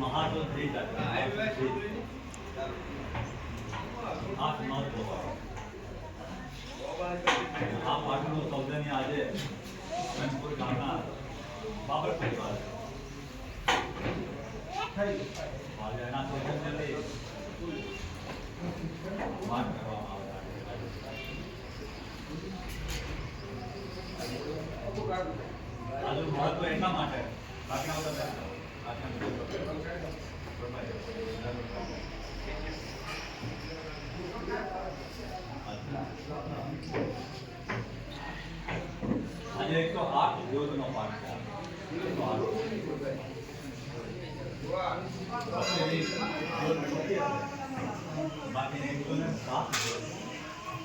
મહાત્વ થઈ જાય આ મહત્વ આ પાટણનો સૌજન્ય આજે રંગપુર ગામના બાબર પરિવાર આજે એના સૌજન્યથી વાત કરવામાં આવે આજનું મહત્વ એટલા માટે બાકીના બધા આજે 108 યોગનો પાઠ છે. બાકી 107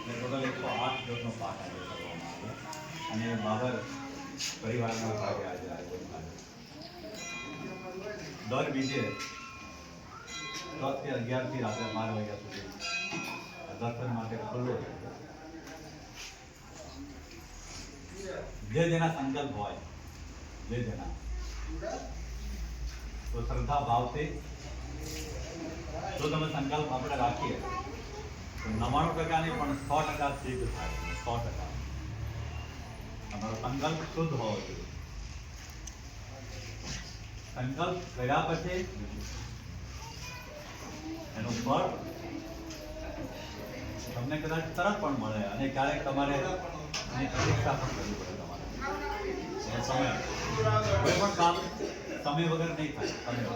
ટોટલ 108 યોગનો પાઠ આજે કરવામાં આવ્યો અને બાબર પરિવારના ભાગે આજે દર બીજે 10 થી 11 થી રાત્રે 12 વાગ્યા સુધી દર્શન માટે ખુલ્લું જે જેના સંકલ્પ હોય જે જેના તો શ્રદ્ધા ભાવથી જો તમે સંકલ્પ આપણે રાખીએ તો 99% નહીં પણ 100% સિદ્ધ થાય. 100% તમારો સંકલ્પ શુદ્ધ હોવો જોઈએ. સંકલ્પ કર્યા પછી એનું ફળ તમને કદાચ તરત પણ મળે અને ક્યારેક તમારે એની પ્રતીક્ષા પણ કરવી પડે. તમારે સમય કોઈ પણ કામ સમય વગર નહીં થાય.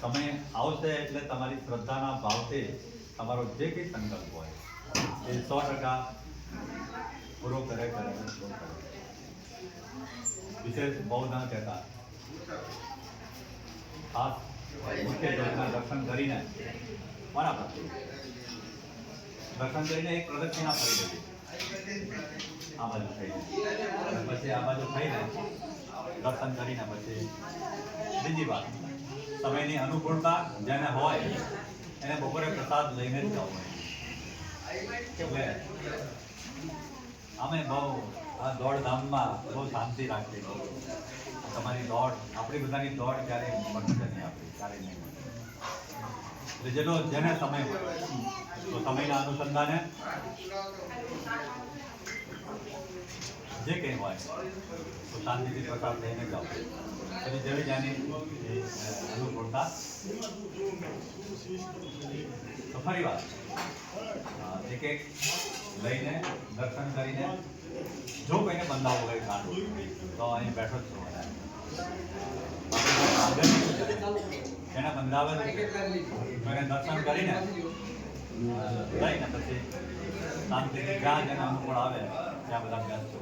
સમય આવશે એટલે તમારી શ્રદ્ધાના ભાવથી તમારો જે કંઈ સંકલ્પ હોય એ 100% પૂરો કરે. વિશેષ બહુ ન કહેતા ખાસ મુખ્ય દ્વારના દર્શન કરીને બરાબર દર્શન કરીને એક પ્રદક્ષિણા ફરી દીધી આ બાજુ થઈને પછી આ બાજુ થઈને દર્શન કરીને પછી બીજી વાત સમયની અનુકૂળતા જેને હોય એને બપોરે પ્રસાદ લઈને જ જવું હોય. અમે બહુ આ દોડધામમાં બહુ શાંતિ રાખવી. તમારી દોડ આપણી બધાની દોડ ક્યારેય મળશે નહીં. આપણી ક્યારેય નહીં મળે. એટલે જેને સમય હોય તો સમયના અનુસંધાને જે કંઈ હોય તો શાંતિથી પ્રસાદ લઈને જાઓ. પછી જેવી જેની અનુકૂળતા. તો ફરી વાત એક એક લઈને દર્શન કરીને જો કોઈને બંધાવો હોય કાંડો તો અહીં બેઠો જ છું. એને બંધાવેલ એને દર્શન કરીને લઈને પછી શાંતિથી જ્યાં જેને અનુકૂળ આવે ત્યાં બધા બેસતો.